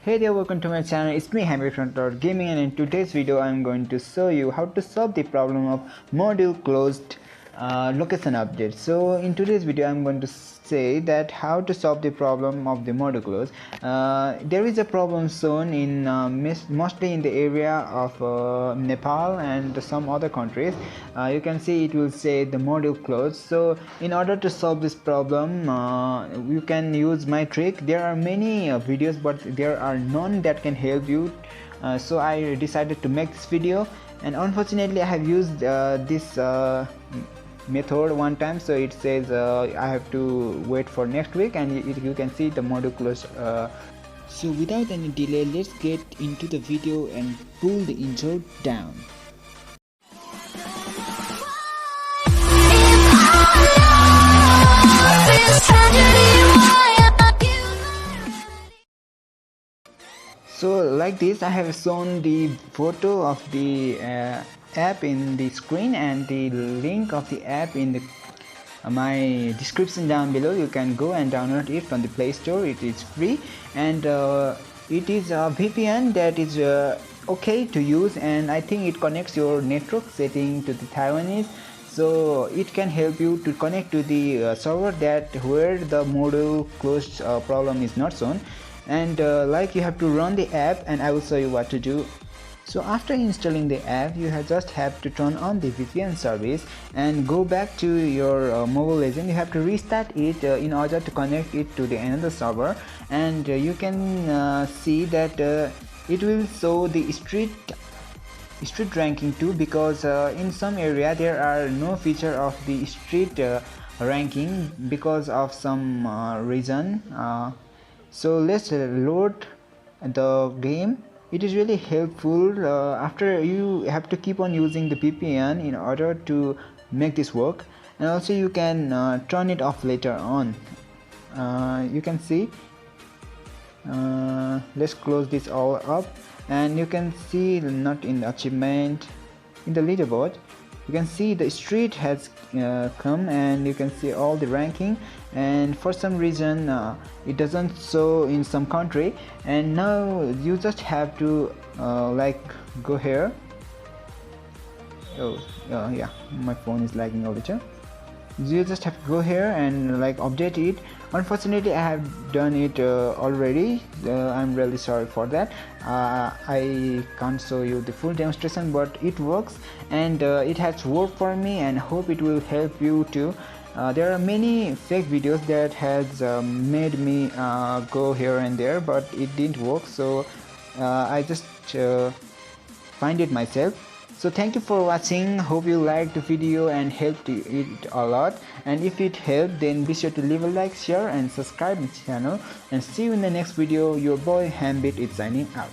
Hey there, welcome to my channel. It's me Hamid from Gaming, and in today's video I'm going to show you how to solve the problem of module closed location update. So in today's video I'm going to say that how to solve the problem of the module close. There is a problem shown in mostly in the area of Nepal and some other countries. You can see it will say the module closed. So in order to solve this problem, you can use my trick. There are many videos, but there are none that can help you. So I decided to make this video, and unfortunately I have used this method one time, so it says I have to wait for next week, and you can see the module close. So without any delay, let's get into the video and pull the intro down. So like this, I have shown the photo of the app in the screen and the link of the app in the my description down below. You can go and download it from the Play Store. It is free, and it is a VPN that is okay to use, and I think it connects your network setting to the Taiwanese, so it can help you to connect to the server that where the module closed problem is not shown. And like you have to run the app, and I will show you what to do. So after installing the app, you just have to turn on the VPN service and go back to your Mobile Legend. You have to restart it in order to connect it to the another server, and you can see that it will show the street ranking too, because in some area there are no feature of the street ranking because of some reason. So let's load the game. It is really helpful. After, you have to keep on using the VPN in order to make this work, and also you can turn it off later on. You can see, let's close this all up, and you can see not in the achievement, in the leaderboard you can see the street has come, and you can see all the ranking, and for some reason it doesn't show in some country. And now you just have to like go here. Yeah, my phone is lagging all the time. You just have to go here and like update it. Unfortunately I have done it already. I'm really sorry for that. I can't show you the full demonstration, but it works, and it has worked for me, and hope it will help you too. There are many fake videos that has made me go here and there, but it didn't work, so I just find it myself. So thank you for watching. Hope you liked the video and helped it a lot, and if it helped, then be sure to leave a like, share and subscribe to the channel, and see you in the next video. Your boy Hambit is signing out.